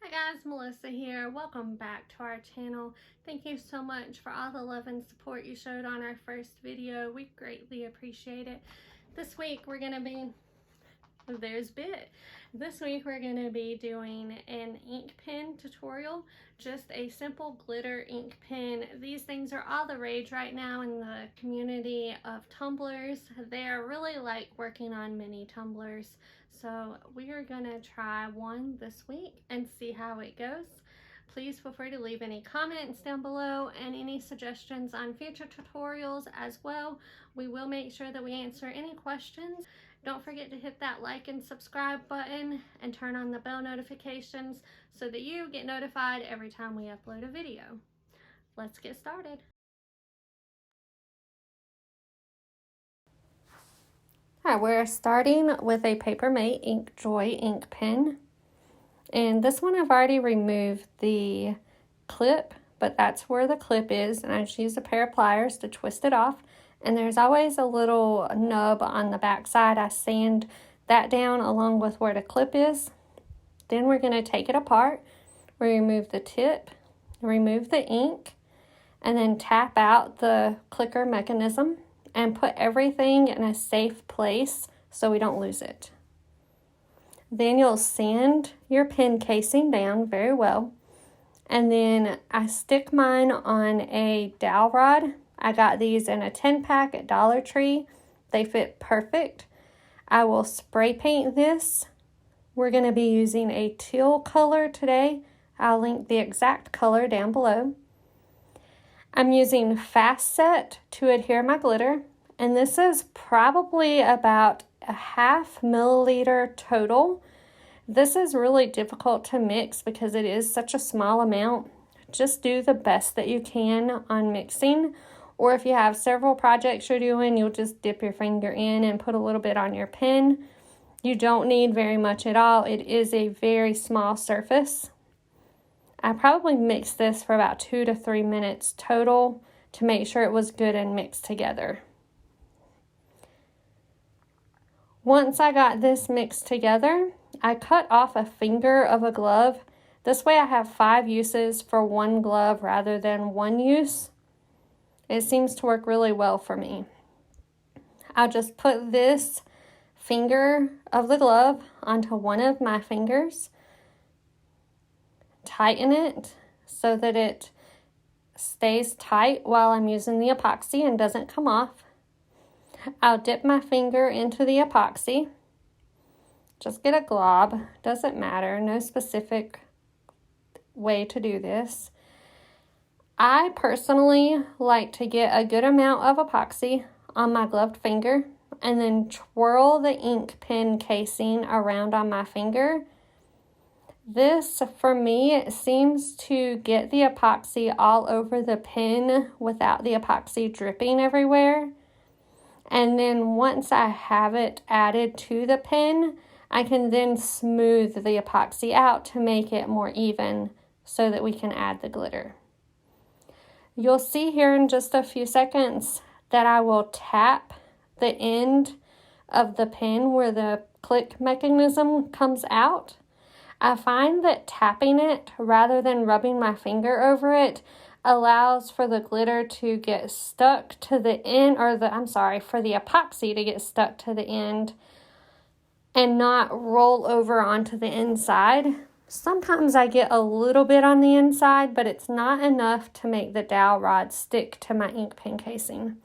Hi guys, Melissa here. Welcome back to our channel. Thank you so much for all the love and support you showed on our first video. We greatly appreciate it. This week we're going to be, there's Bit. This week we're going to be doing an ink pen tutorial. Just a simple glitter ink pen. These things are all the rage right now in the community of tumblers. They're really like working on mini tumblers. So we are gonna try one this week and see how it goes. Please feel free to leave any comments down below and any suggestions on future tutorials as well. We will make sure that we answer any questions. Don't forget to hit that like and subscribe button and turn on the bell notifications so that you get notified every time we upload a video. Let's get started. Alright, we're starting with a Papermate Ink Joy ink pen. And this one I've already removed the clip, but that's where the clip is. And I just used a pair of pliers to twist it off. And there's always a little nub on the back side. I sand that down along with where the clip is. Then we're going to take it apart. We remove the tip, remove the ink, and then tap out the clicker mechanism and put everything in a safe place so we don't lose it. Then you'll sand your pen casing down very well. And then I stick mine on a dowel rod. I got these in a 10-pack at Dollar Tree. They fit perfect. I will spray paint this. We're going to be using a teal color today. I'll link the exact color down below. I'm using Fast Set to adhere my glitter, and this is probably about a half milliliter total. This is really difficult to mix because it is such a small amount. Just do the best that you can on mixing, or if you have several projects you're doing, you'll just dip your finger in and put a little bit on your pen. You don't need very much at all. It is a very small surface. I probably mixed this for about 2 to 3 minutes total to make sure it was good and mixed together. Once I got this mixed together, I cut off a finger of a glove. This way I have 5 uses for one glove rather than one use. It seems to work really well for me. I'll just put this finger of the glove onto one of my fingers. Tighten it so that it stays tight while I'm using the epoxy and doesn't come off. I'll dip my finger into the epoxy. Just get a glob, doesn't matter, no specific way to do this. I personally like to get a good amount of epoxy on my gloved finger and then twirl the ink pen casing around on my finger. This, for me, it seems to get the epoxy all over the pen without the epoxy dripping everywhere. And then once I have it added to the pen, I can then smooth the epoxy out to make it more even so that we can add the glitter. You'll see here in just a few seconds that I will tap the end of the pen where the click mechanism comes out. I find that tapping it rather than rubbing my finger over it allows for the glitter to get stuck to the end, or for the epoxy to get stuck to the end and not roll over onto the inside. Sometimes I get a little bit on the inside, but it's not enough to make the dowel rod stick to my ink pen casing.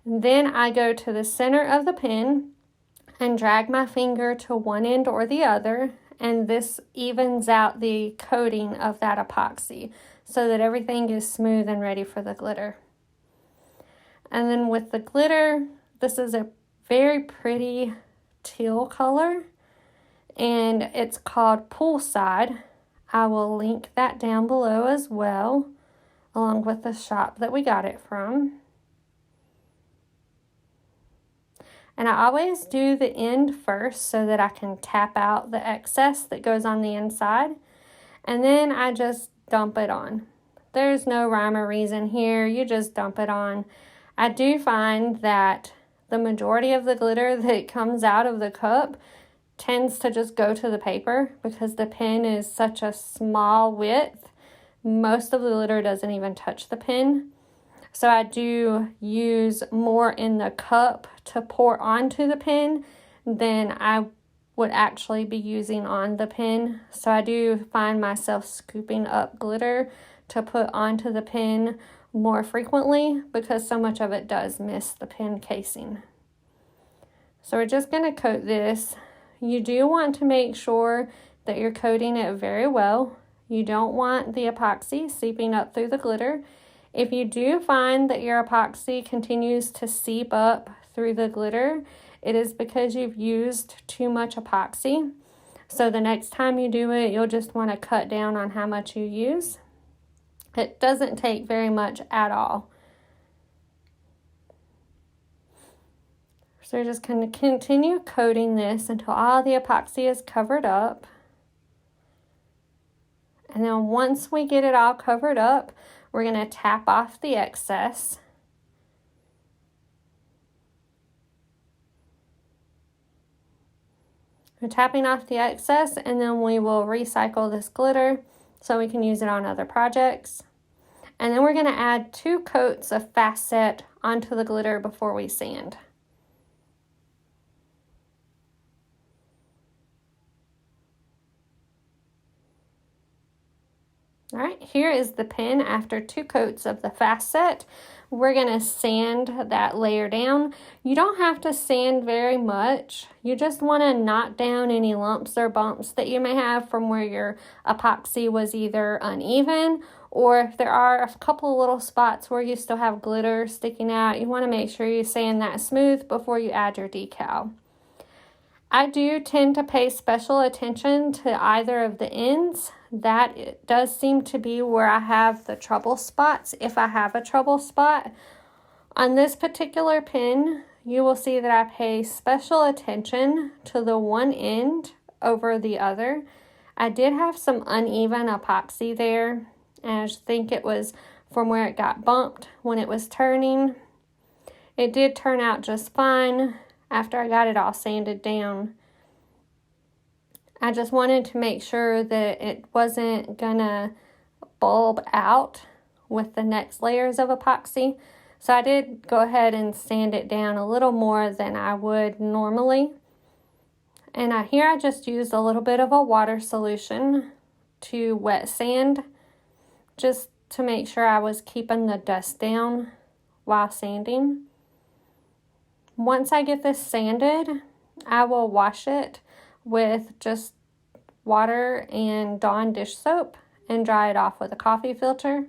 Then I go to the center of the pen and drag my finger to one end or the other, and this evens out the coating of that epoxy so that everything is smooth and ready for the glitter. And then with the glitter, this is a very pretty teal color, and it's called Poolside. I will link that down below as well, along with the shop that we got it from. And I always do the end first so that I can tap out the excess that goes on the inside. And then I just dump it on. There's no rhyme or reason here. You just dump it on. I do find that the majority of the glitter that comes out of the cup tends to just go to the paper because the pen is such a small width. Most of the glitter doesn't even touch the pen. So I do use more in the cup to pour onto the pen than I would actually be using on the pen. So I do find myself scooping up glitter to put onto the pen more frequently because so much of it does miss the pen casing. So we're just going to coat this. You do want to make sure that you're coating it very well. You don't want the epoxy seeping up through the glitter. If you do find that your epoxy continues to seep up through the glitter, it is because you've used too much epoxy. So the next time you do it, you'll just want to cut down on how much you use. It doesn't take very much at all. So we're just going to continue coating this until all the epoxy is covered up. And then once we get it all covered up, we're going to tap off the excess. We're tapping off the excess, and then we will recycle this glitter so we can use it on other projects. And then we're going to add 2 coats of fast set onto the glitter before we sand. All right, here is the pen after 2 coats of the fast set. We're going to sand that layer down. You don't have to sand very much. You just want to knock down any lumps or bumps that you may have from where your epoxy was either uneven, or if there are a couple of little spots where you still have glitter sticking out, you want to make sure you sand that smooth before you add your decal. I do tend to pay special attention to either of the ends. That it does seem to be where I have the trouble spots, if I have a trouble spot. On this particular pen, you will see that I pay special attention to the one end over the other. I did have some uneven epoxy there, and I think it was from where it got bumped when it was turning. It did turn out just fine after I got it all sanded down. I just wanted to make sure that it wasn't gonna bulb out with the next layers of epoxy. So I did go ahead and sand it down a little more than I would normally. And here I just used a little bit of a water solution to wet sand, just to make sure I was keeping the dust down while sanding. Once I get this sanded, I will wash it with just water and Dawn dish soap and dry it off with a coffee filter.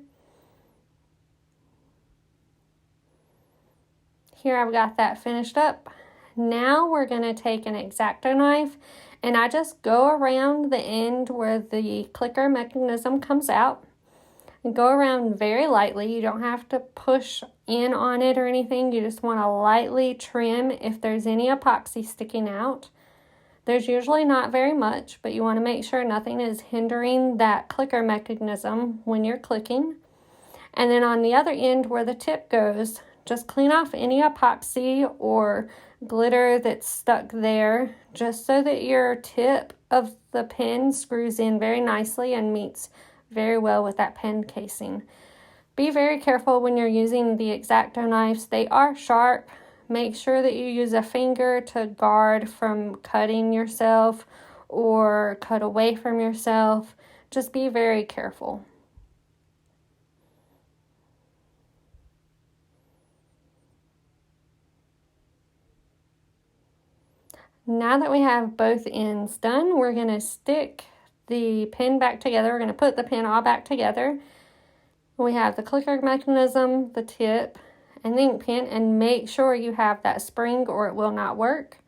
Here I've got that finished up. Now we're going to take an X-Acto knife, and I just go around the end where the clicker mechanism comes out and go around very lightly. You don't have to push in on it or anything. You just want to lightly trim if there's any epoxy sticking out. There's usually not very much, but you want to make sure nothing is hindering that clicker mechanism when you're clicking. And then on the other end where the tip goes, just clean off any epoxy or glitter that's stuck there, just so that your tip of the pen screws in very nicely and meets very well with that pen casing. Be very careful when you're using the X-Acto knives. They are sharp. Make sure that you use a finger to guard from cutting yourself or cut away from yourself. Just be very careful. Now that we have both ends done, we're going to stick the pen back together. We're going to put the pen all back together. We have the clicker mechanism, the tip, and the ink pen, and make sure you have that spring or it will not work.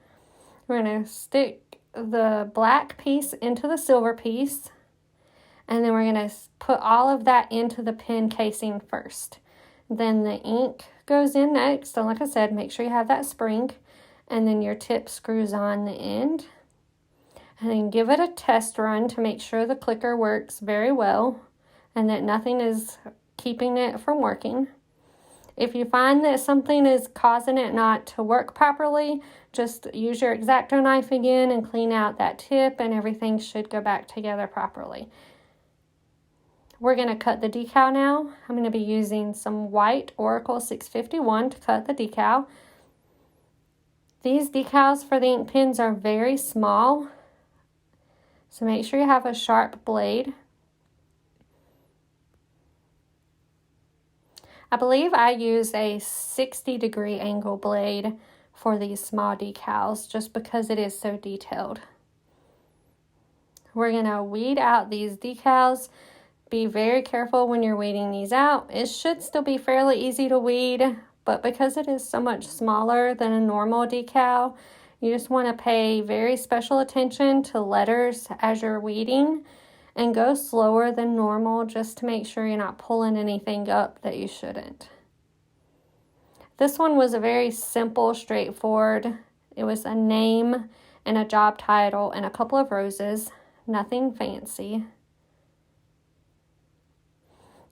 We're going to stick the black piece into the silver piece, and then we're going to put all of that into the pen casing first. Then the ink goes in next, and like I said, make sure you have that spring, and then your tip screws on the end. And then give it a test run to make sure the clicker works very well and that nothing is keeping it from working. If you find that something is causing it not to work properly, just use your X-Acto knife again and clean out that tip, and everything should go back together properly. We're going to cut the decal now. I'm going to be using some white Oracle 651 to cut the decal. These decals for the ink pens are very small, so make sure you have a sharp blade. I believe I use a 60-degree angle blade for these small decals just because it is so detailed. We're going to weed out these decals. Be very careful when you're weeding these out. It should still be fairly easy to weed, but because it is so much smaller than a normal decal, you just want to pay very special attention to letters as you're weeding and go slower than normal just to make sure you're not pulling anything up that you shouldn't. This one was a very simple, straightforward. It was a name and a job title and a couple of roses, nothing fancy.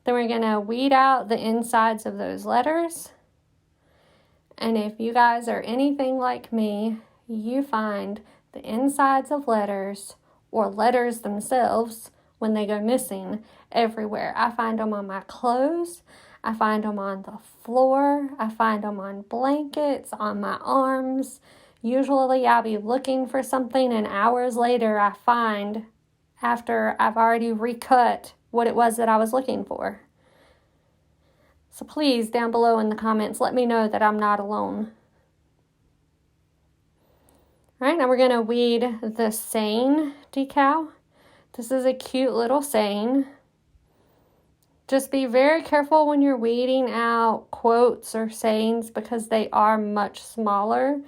Then we're going to weed out the insides of those letters. And if you guys are anything like me, you find the insides of letters or letters themselves when they go missing everywhere. I find them on my clothes. I find them on the floor. I find them on blankets, on my arms. Usually I'll be looking for something and hours later I find, after I've already recut, what it was that I was looking for. So please, down below in the comments, let me know that I'm not alone. All right, now we're going to weed the saying decal. This is a cute little saying. Just be very careful when you're weeding out quotes or sayings because they are much smaller.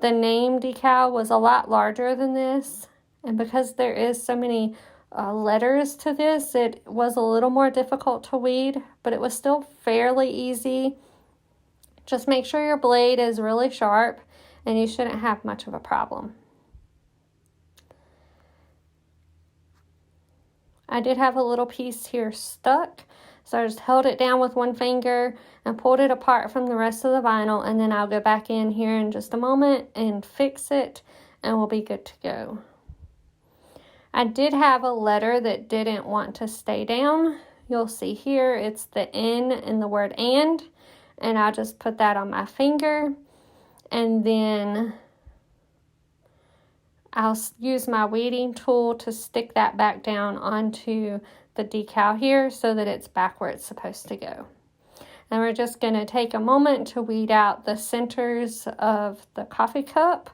The name decal was a lot larger than this, and because there is so many letters to this, it was a little more difficult to weed, but it was still fairly easy. Just make sure your blade is really sharp and you shouldn't have much of a problem. I did have a little piece here stuck, so I just held it down with one finger and pulled it apart from the rest of the vinyl, and then I'll go back in here in just a moment and fix it and we'll be good to go. I did have a letter that didn't want to stay down. You'll see here it's the N in the word and I'll just put that on my finger, and then I'll use my weeding tool to stick that back down onto the decal here so that it's back where it's supposed to go. And we're just going to take a moment to weed out the centers of the coffee cup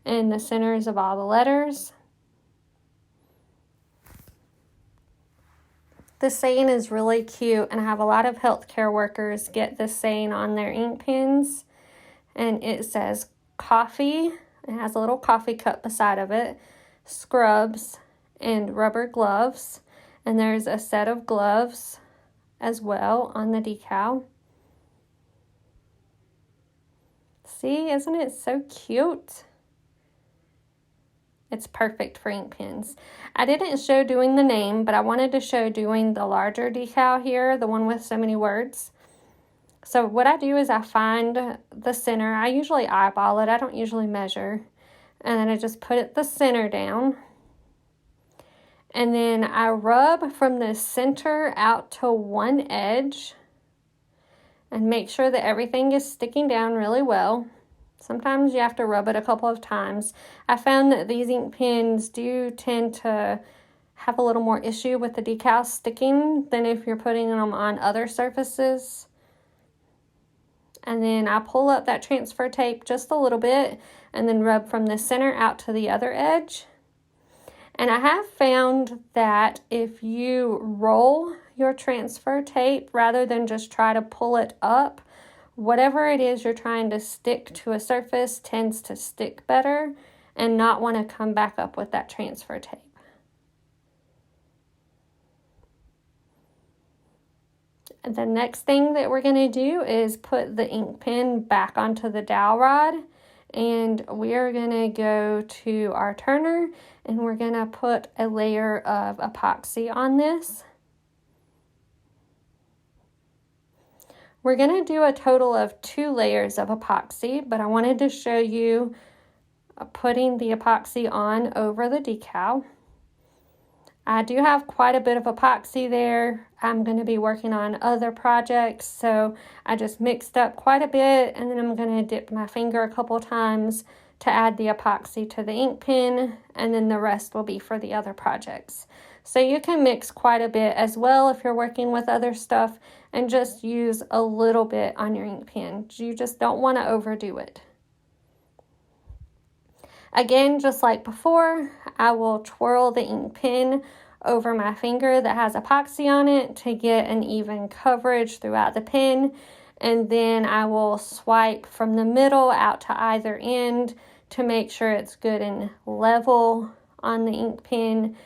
and the centers of all the letters. This saying is really cute, and I have a lot of healthcare workers get this saying on their ink pens. And it says coffee. It has a little coffee cup beside of it, scrubs, and rubber gloves. And there's a set of gloves as well on the decal. See, isn't it so cute? It's perfect for ink pens. I didn't show doing the name, but I wanted to show doing the larger decal here, the one with so many words. So what I do is I find the center. I usually eyeball it. I don't usually measure. And then I just put the center down. And then I rub from the center out to one edge and make sure that everything is sticking down really well. Sometimes you have to rub it a couple of times. I found that these ink pens do tend to have a little more issue with the decals sticking than if you're putting them on other surfaces. And then I pull up that transfer tape just a little bit and then rub from the center out to the other edge. And I have found that if you roll your transfer tape rather than just try to pull it up, whatever it is you're trying to stick to a surface tends to stick better and not want to come back up with that transfer tape. The next thing that we're going to do is put the ink pen back onto the dowel rod, and we're going to go to our turner and we're going to put a layer of epoxy on this. We're going to do a total of 2 layers of epoxy, but I wanted to show you putting the epoxy on over the decal. I do have quite a bit of epoxy there. I'm going to be working on other projects, so I just mixed up quite a bit, and then I'm going to dip my finger a couple times to add the epoxy to the ink pen, and then the rest will be for the other projects. So you can mix quite a bit as well if you're working with other stuff, and just use a little bit on your ink pen. You just don't want to overdo it. Again, just like before, I will twirl the ink pen over my finger that has epoxy on it to get an even coverage throughout the pen, and then I will swipe from the middle out to either end to make sure it's good and level on the ink pen.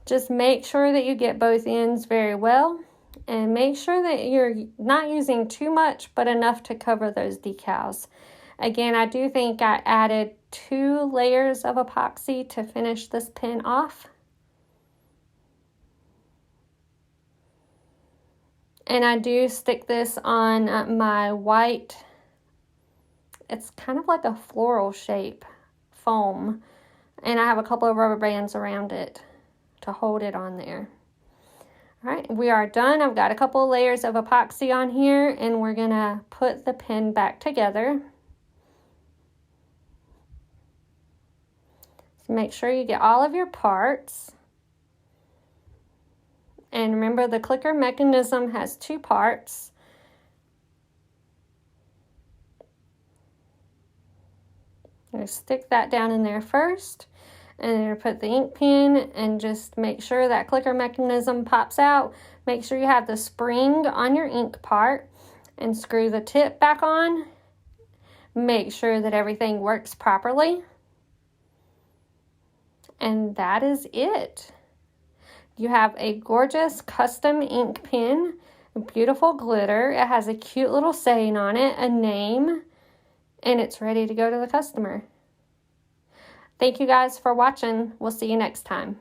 Just make sure that you get both ends very well, and make sure that you're not using too much but enough to cover those decals. Again, I do think I added 2 layers of epoxy to finish this pen off. And I do stick this on my white, it's kind of like a floral shape foam. And I have a couple of rubber bands around it to hold it on there. All right, we are done. I've got a couple of layers of epoxy on here, and we're gonna put the pen back together. So make sure you get all of your parts. And remember, the clicker mechanism has 2 parts. I'm going to stick that down in there first, and then put the ink pen, and just make sure that clicker mechanism pops out. Make sure you have the spring on your ink part, and screw the tip back on. Make sure that everything works properly. And that is it. You have a gorgeous custom ink pen, beautiful glitter. It has a cute little saying on it, a name, and it's ready to go to the customer. Thank you guys for watching. We'll see you next time.